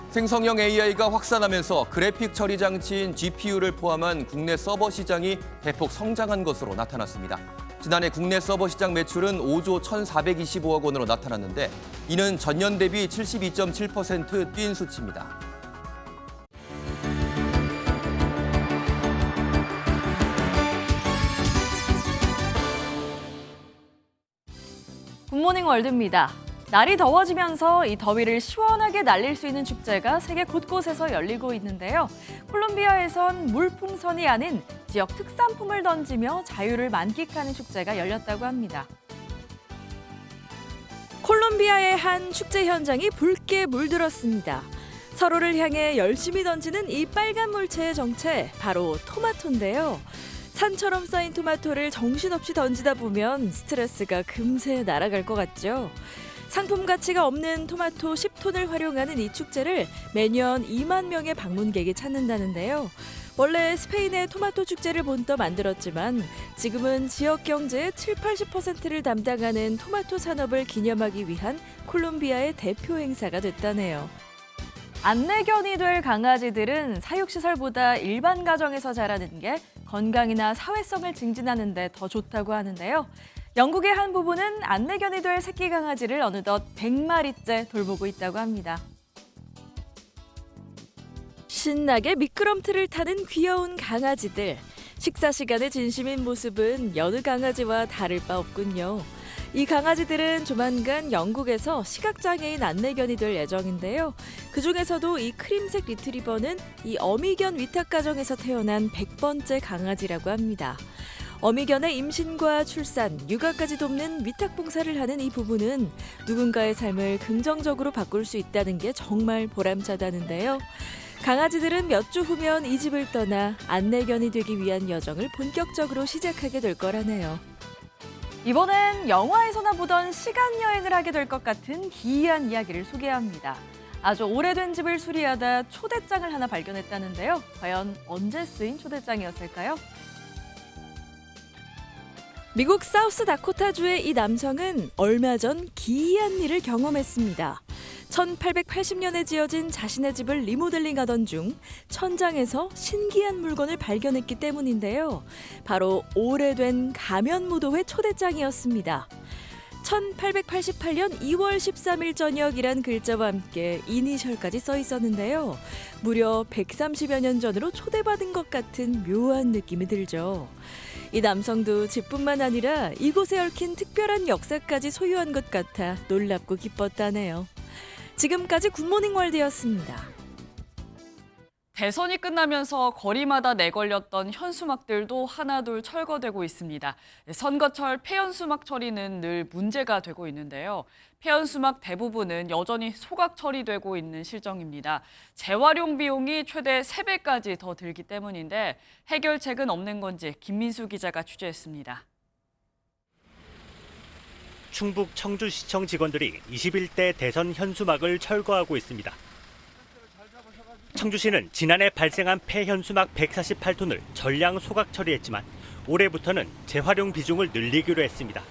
생성형 AI가 확산하면서 그래픽 처리 장치인 GPU를 포함한 국내 서버 시장이 대폭 성장한 것으로 나타났습니다. 지난해 국내 서버 시장 매출은 5조 1,425억 원으로 나타났는데 이는 전년 대비 72.7% 뛴 수치입니다. 굿모닝 월드입니다. 날이 더워지면서 이 더위를 시원하게 날릴 수 있는 축제가 세계 곳곳에서 열리고 있는데요. 콜롬비아에선 물풍선이 아닌 지역 특산품을 던지며 자유를 만끽하는 축제가 열렸다고 합니다. 콜롬비아의 한 축제 현장이 붉게 물들었습니다. 서로를 향해 열심히 던지는 이 빨간 물체의 정체, 바로 토마토인데요. 산처럼 쌓인 토마토를 정신없이 던지다 보면 스트레스가 금세 날아갈 것 같죠. 상품 가치가 없는 토마토 10톤을 활용하는 이 축제를 매년 2만 명의 방문객이 찾는다는데요. 원래 스페인의 토마토 축제를 본떠 만들었지만 지금은 지역 경제의 70~80%를 담당하는 토마토 산업을 기념하기 위한 콜롬비아의 대표 행사가 됐다네요. 안내견이 될 강아지들은 사육시설보다 일반 가정에서 자라는 게 건강이나 사회성을 증진하는 데 더 좋다고 하는데요. 영국의 한 부부는 안내견이 될 새끼 강아지를 어느덧 100마리째 돌보고 있다고 합니다. 신나게 미끄럼틀을 타는 귀여운 강아지들. 식사 시간에 진심인 모습은 여느 강아지와 다를 바 없군요. 이 강아지들은 조만간 영국에서 시각장애인 안내견이 될 예정인데요. 그중에서도 이 크림색 리트리버는 이 어미견 위탁 가정에서 태어난 100번째 강아지라고 합니다. 어미견의 임신과 출산, 육아까지 돕는 위탁 봉사를 하는 이 부부는 누군가의 삶을 긍정적으로 바꿀 수 있다는 게 정말 보람차다는데요. 강아지들은 몇 주 후면 이 집을 떠나 안내견이 되기 위한 여정을 본격적으로 시작하게 될 거라네요. 이번엔 영화에서나 보던 시간여행을 하게 될 것 같은 기이한 이야기를 소개합니다. 아주 오래된 집을 수리하다 초대장을 하나 발견했다는데요. 과연 언제 쓰인 초대장이었을까요? 미국 사우스다코타주의 이 남성은 얼마 전 기이한 일을 경험했습니다. 1880년에 지어진 자신의 집을 리모델링하던 중 천장에서 신기한 물건을 발견했기 때문인데요. 바로 오래된 가면무도회 초대장이었습니다. 1888년 2월 13일 저녁이란 글자와 함께 이니셜까지 써 있었는데요. 무려 130여 년 전으로 초대받은 것 같은 묘한 느낌이 들죠. 이 남성도 집뿐만 아니라 이곳에 얽힌 특별한 역사까지 소유한 것 같아 놀랍고 기뻤다네요. 지금까지 굿모닝 월드였습니다. 대선이 끝나면서 거리마다 내걸렸던 현수막들도 하나둘 철거되고 있습니다. 선거철 폐현수막 처리는 늘 문제가 되고 있는데요. 폐현수막 대부분은 여전히 소각 처리되고 있는 실정입니다. 재활용 비용이 최대 3배까지 더 들기 때문인데 해결책은 없는 건지 김민수 기자가 취재했습니다. 충북 청주시청 직원들이 21대 대선 현수막을 철거하고 있습니다. 청주시는 지난해 발생한 폐현수막 148톤을 전량 소각 처리했지만 올해부터는 재활용 비중을 늘리기로 했습니다.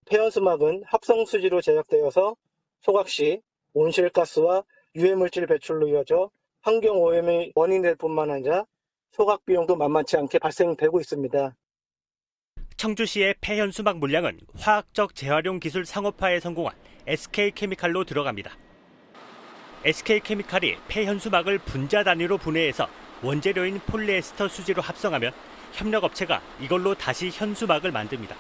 폐연수막은 합성 수지로 제작되어서 소각 시 온실가스와 유해물질 배출로 이어져 환경오염의 원인이 될 뿐만 아니라 소각 비용도 만만치 않게 발생되고 있습니다. 청주시의 폐현수막 물량은 화학적 재활용 기술 상업화에 성공한 SK케미칼로 들어갑니다. SK케미칼이 폐현수막을 분자 단위로 분해해서 원재료인 폴리에스터 수지로 합성하면 협력업체가 이걸로 다시 현수막을 만듭니다.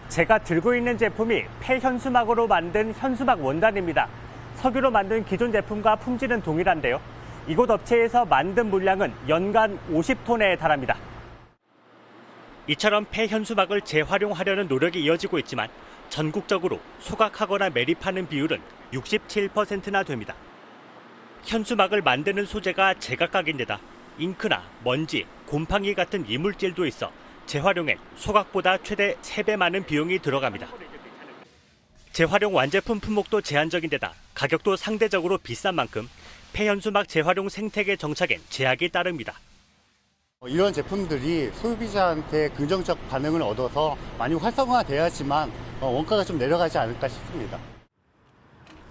제가 들고 있는 제품이 폐현수막으로 만든 현수막 원단입니다. 석유로 만든 기존 제품과 품질은 동일한데요. 이곳 업체에서 만든 물량은 연간 50톤에 달합니다. 이처럼 폐현수막을 재활용하려는 노력이 이어지고 있지만 전국적으로 소각하거나 매립하는 비율은 67%나 됩니다. 현수막을 만드는 소재가 제각각인데다 잉크나 먼지, 곰팡이 같은 이물질도 있어 재활용엔 소각보다 최대 3배 많은 비용이 들어갑니다. 재활용 완제품 품목도 제한적인데다 가격도 상대적으로 비싼 만큼 폐현수막 재활용 생태계 정착엔 제약이 따릅니다. 이런 제품들이 소비자한테 긍정적 반응을 얻어서 많이 활성화돼야지만 원가가 좀 내려가지 않을까 싶습니다.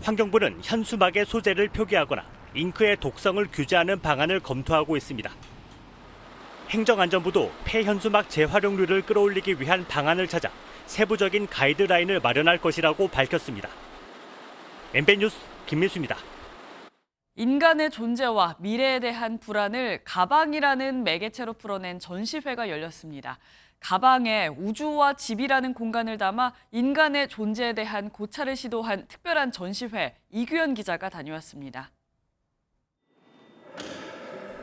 환경부는 현수막의 소재를 표기하거나 잉크의 독성을 규제하는 방안을 검토하고 있습니다. 행정안전부도 폐현수막 재활용률을 끌어올리기 위한 방안을 찾아 세부적인 가이드라인을 마련할 것이라고 밝혔습니다. MBN 뉴스 김민수입니다. 인간의 존재와 미래에 대한 불안을 가방이라는 매개체로 풀어낸 전시회가 열렸습니다. 가방에 우주와 집이라는 공간을 담아 인간의 존재에 대한 고찰을 시도한 특별한 전시회, 이규현 기자가 다녀왔습니다.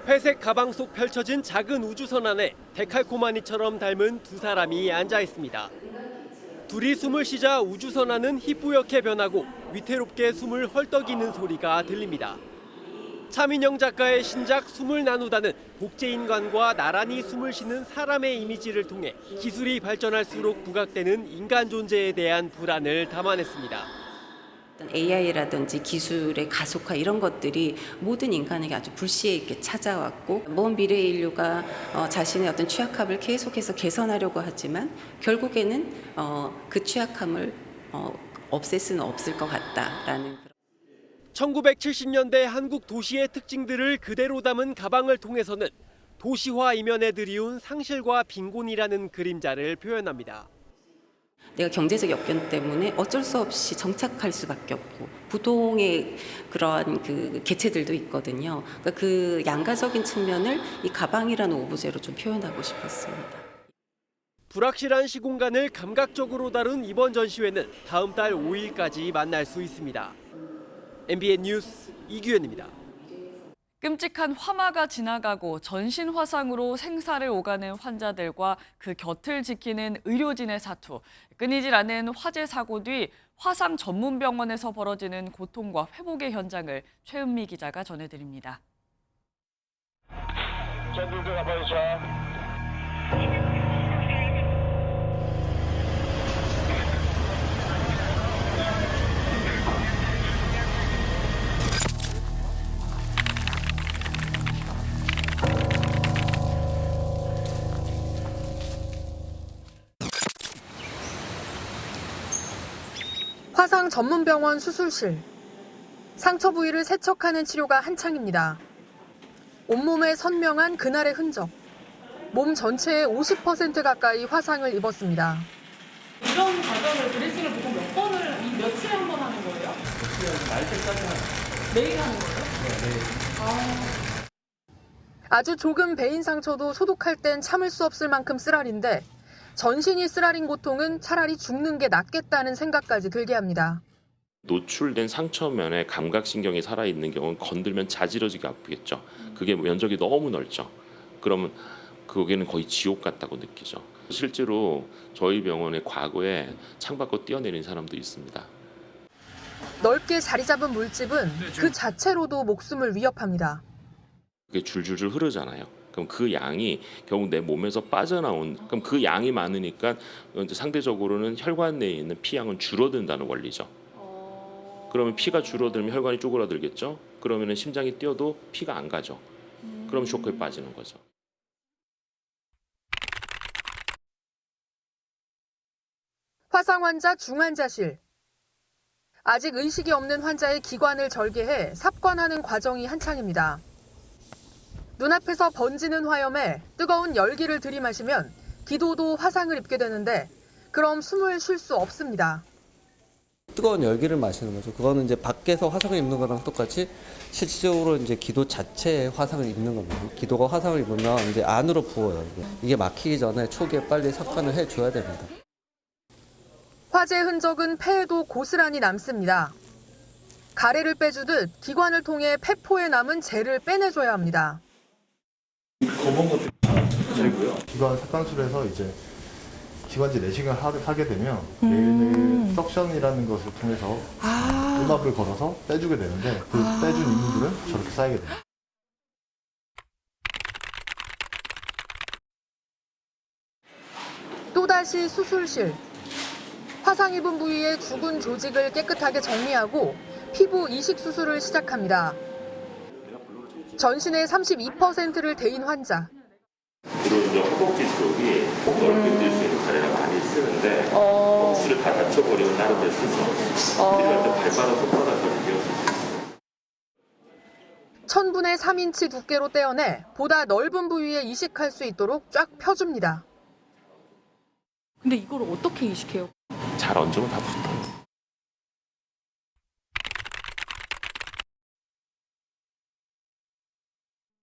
회색 가방 속 펼쳐진 작은 우주선 안에 데칼코마니처럼 닮은 두 사람이 앉아 있습니다. 둘이 숨을 쉬자 우주선 안은 희뿌옇게 변하고 위태롭게 숨을 헐떡이는 소리가 들립니다. 차민영 작가의 신작 숨을 나누다는 복제인간과 나란히 숨을 쉬는 사람의 이미지를 통해 기술이 발전할수록 부각되는 인간 존재에 대한 불안을 담아냈습니다. AI라든지 기술의 가속화 이런 것들이 모든 인간에게 아주 불시에 있게 찾아왔고 먼 미래의 인류가 자신의 어떤 취약함을 계속해서 개선하려고 하지만 결국에는 그 취약함을 없앨 수는 없을 것 같다라는 1970년대 한국 도시의 특징들을 그대로 담은 가방을 통해서는 도시화 이면에 드리운 상실과 빈곤이라는 그림자를 표현합니다. 내가 경제적 역경 때문에 어쩔 수 없이 정착할 수밖에 없고 부동의 그러한 그 개체들도 있거든요. 그러니까 그 양가적인 측면을 이 가방이라는 오브제로 좀 표현하고 싶었습니다. 불확실한 시공간을 감각적으로 다룬 이번 전시회는 다음 달 5일까지 만날 수 있습니다. MBN 뉴스 이규현입니다. 끔찍한 화마가 지나가고 전신 화상으로 생사를 오가는 환자들과 그 곁을 지키는 의료진의 사투. 끊이질 않은 화재 사고 뒤 화상 전문 병원에서 벌어지는 고통과 회복의 현장을 최은미 기자가 전해드립니다. 화상 전문병원 수술실. 상처 부위를 세척하는 치료가 한창입니다. 온몸에 선명한 그날의 흔적. 몸 전체의 50% 가까이 화상을 입었습니다. 이런 과정을 드레싱을 보통 몇 번을, 며칠에 한 번 하는 거예요? 날 때까지 매일 하는 거예요? 네, 매일. 아주 조금 베인 상처도 소독할 땐 참을 수 없을 만큼 쓰라린데 전신이 쓰라린 고통은 차라리 죽는 게 낫겠다는 생각까지 들게 합니다. 노출된 상처면에 감각신경이 살아있는 경우는 건들면 자지러지게 아프겠죠. 그게 면적이 너무 넓죠. 그러면 거기는 거의 지옥 같다고 느끼죠. 실제로 저희 병원에 과거에 창밖으로 뛰어내린 사람도 있습니다. 넓게 자리 잡은 물집은 그 자체로도 목숨을 위협합니다. 그게 줄줄줄 흐르잖아요. 그럼 그 양이 결국 내 몸에서 빠져나온, 그럼 그 양이 많으니까 상대적으로는 혈관 내에 있는 피양은 줄어든다는 원리죠. 그러면 피가 줄어들면 혈관이 쪼그라들겠죠. 그러면 심장이 뛰어도 피가 안 가죠. 그럼 쇼크에 빠지는 거죠. 화상 환자 중환자실. 아직 의식이 없는 환자의 기관을 절개해 삽관하는 과정이 한창입니다. 눈앞에서 번지는 화염에 뜨거운 열기를 들이마시면 기도도 화상을 입게 되는데 그럼 숨을 쉴 수 없습니다. 뜨거운 열기를 마시는 거죠. 그거는 이제 밖에서 화상을 입는 거랑 똑같이 실질적으로 이제 기도 자체에 화상을 입는 겁니다. 기도가 화상을 입으면 이제 안으로 부어요. 이게 막히기 전에 초기에 빨리 삽관을 해줘야 됩니다. 화재 흔적은 폐에도 고스란히 남습니다. 가래를 빼주듯 기관을 통해 폐포에 남은 재를 빼내줘야 합니다. 검은 것도 재고요. 기관 삭관술에서 이제 기관지 내시경을 하게 되면 매일매일 석션이라는 것을 통해서 음압을 걸어서 빼주게 되는데 그 빼준 이물들은 저렇게 쌓이게 됩니다. 또다시 수술실. 화상 입은 부위의 죽은 조직을 깨끗하게 정리하고 피부 이식 수술을 시작합니다. 전신의 32%를 대인 환자. 주로 이제 허벅지 쪽이 목 넓게 뜰 수 있는 가래를 많이 쓰는데 억수를 다 다쳐버리고 다른 데 쓰죠. 이럴 때 발바닥 손바닥으로 베었을 수 있어요. 1000분의 3인치 두께로 떼어내 보다 넓은 부위에 이식할 수 있도록 쫙 펴줍니다. 근데 이걸 어떻게 이식해요? 잘 얹으면 다 붙어요.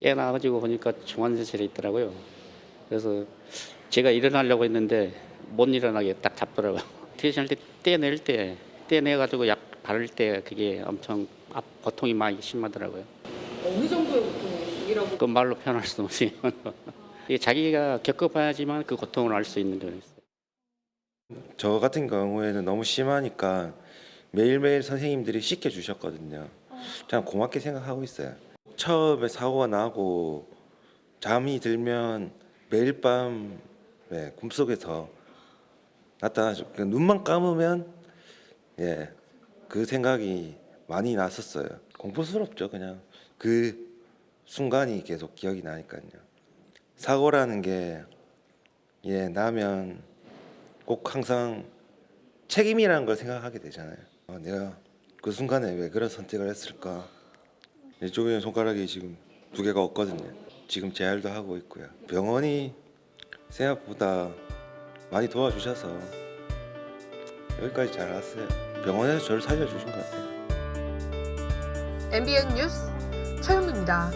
깨나가지고 보니까 중환자실에 있더라고요. 그래서 제가 일어나려고 했는데 못 일어나게 딱 잡더라고요. 퇴실할 때 떼내가지고 약 바를 때 그게 엄청 고통이 많이 심하더라고요. 어느 정도의 고통이라고? 그 말로 표현할 수 없어요. 이게 자기가 겪어봐야지만 그 고통을 알 수 있는 거예요. 저 같은 경우에는 너무 심하니까 매일매일 선생님들이 씻겨주셨거든요. 참 고맙게 생각하고 있어요. 처음에 사고가 나고 잠이 들면 매일 밤 꿈속에서 나타나죠. 눈만 감으면 그 생각이 많이 났었어요. 공포스럽죠. 그냥 그 순간이 계속 기억이 나니까요. 사고라는 게 나면 꼭 항상 책임이라는 걸 생각하게 되잖아요. 내가 그 순간에 왜 그런 선택을 했을까? 이쪽에 손가락이 지금 2개가 없거든요. 지금 재활도 하고 있고요. 병원이 생각보다 많이 도와주셔서 여기까지 잘 왔어요. 병원에서 저를 살려주신 것 같아요. MBN 뉴스 최은미입니다.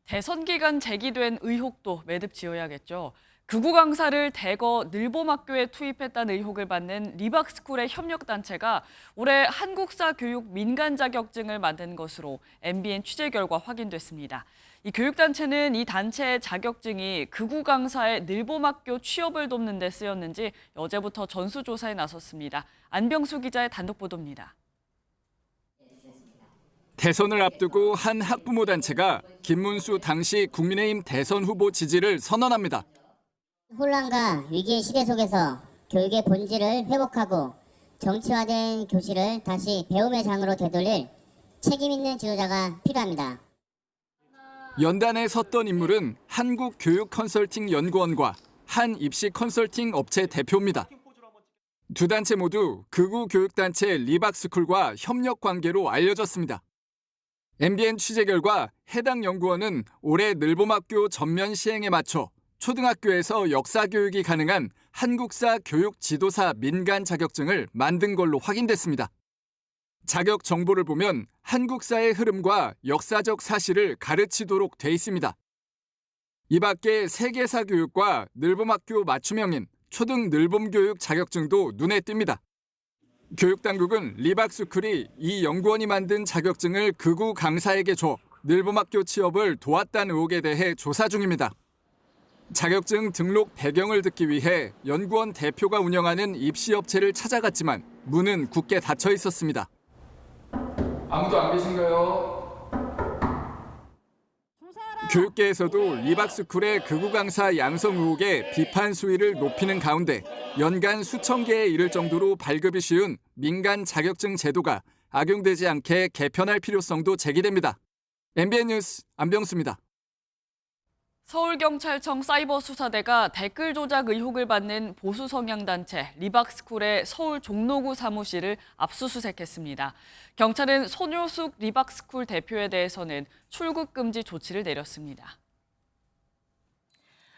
대선 기간 제기된 의혹도 매듭지어야겠죠. 극우 강사를 대거 늘봄학교에 투입했다는 의혹을 받는 리박스쿨의 협력단체가 올해 한국사 교육 민간 자격증을 만든 것으로 MBN 취재 결과 확인됐습니다. 이 교육단체는 이 단체의 자격증이 극우 강사의 늘봄학교 취업을 돕는 데 쓰였는지 어제부터 전수조사에 나섰습니다. 안병수 기자의 단독 보도입니다. 대선을 앞두고 한 학부모 단체가 김문수 당시 국민의힘 대선 후보 지지를 선언합니다. 혼란과 위기의 시대 속에서 교육의 본질을 회복하고 정치화된 교실을 다시 배움의 장으로 되돌릴 책임 있는 지도자가 필요합니다. 연단에 섰던 인물은 한국교육컨설팅연구원과 한 입시 컨설팅 업체 대표입니다. 두 단체 모두 극우 교육단체 리박스쿨과 협력 관계로 알려졌습니다. MBN 취재 결과 해당 연구원은 올해 늘봄학교 전면 시행에 맞춰 초등학교에서 역사 교육이 가능한 한국사 교육 지도사 민간 자격증을 만든 걸로 확인됐습니다. 자격 정보를 보면 한국사의 흐름과 역사적 사실을 가르치도록 돼 있습니다. 이 밖에 세계사 교육과 늘봄학교 맞춤형인 초등 늘봄교육 자격증도 눈에 띕니다. 교육당국은 리박스쿨이 이 연구원이 만든 자격증을 극우 강사에게 줘 늘봄학교 취업을 도왔다는 의혹에 대해 조사 중입니다. 자격증 등록 배경을 듣기 위해 연구원 대표가 운영하는 입시업체를 찾아갔지만 문은 굳게 닫혀 있었습니다. 아무도 안 계신가요? 교육계에서도 리박스쿨의 극우 강사 양성 의혹에 비판 수위를 높이는 가운데 연간 수천 개에 이를 정도로 발급이 쉬운 민간 자격증 제도가 악용되지 않게 개편할 필요성도 제기됩니다. MBN 뉴스 안병수입니다. 서울경찰청 사이버수사대가 댓글 조작 의혹을 받는 보수 성향단체 리박스쿨의 서울 종로구 사무실을 압수수색했습니다. 경찰은 손효숙 리박스쿨 대표에 대해서는 출국 금지 조치를 내렸습니다.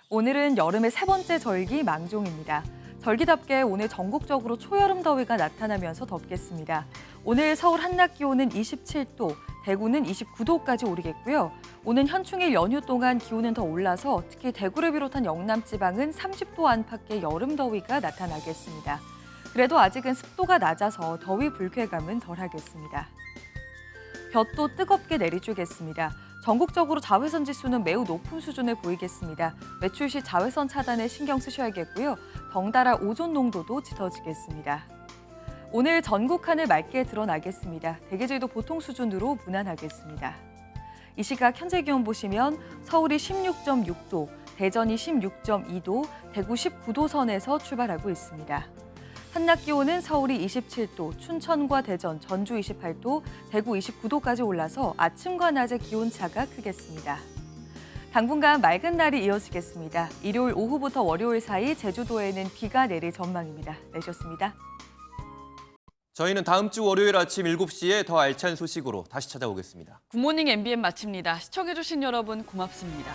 오늘은 여름의 세 번째 절기 망종입니다. 절기답게 오늘 전국적으로 초여름 더위가 나타나면서 덥겠습니다. 오늘 서울 한낮 기온은 27도, 대구는 29도까지 오르겠고요. 오는 현충일 연휴 동안 기온은 더 올라서 특히 대구를 비롯한 영남 지방은 30도 안팎의 여름 더위가 나타나겠습니다. 그래도 아직은 습도가 낮아서 더위 불쾌감은 덜하겠습니다. 볕도 뜨겁게 내리쬐겠습니다. 전국적으로 자외선 지수는 매우 높은 수준을 보이겠습니다. 외출 시 자외선 차단에 신경 쓰셔야겠고요. 덩달아 오존 농도도 짙어지겠습니다. 오늘 전국 하늘 맑게 드러나겠습니다. 대기질도 보통 수준으로 무난하겠습니다. 이 시각 현재 기온 보시면 서울이 16.6도, 대전이 16.2도, 대구 19도 선에서 출발하고 있습니다. 한낮 기온은 서울이 27도, 춘천과 대전, 전주 28도, 대구 29도까지 올라서 아침과 낮의 기온차가 크겠습니다. 당분간 맑은 날이 이어지겠습니다. 일요일 오후부터 월요일 사이 제주도에는 비가 내릴 전망입니다. 내셨습니다. 저희는 다음 주 월요일 아침 7시에 더 알찬 소식으로 다시 찾아오겠습니다. 굿모닝 MBN 마칩니다. 시청해주신 여러분 고맙습니다.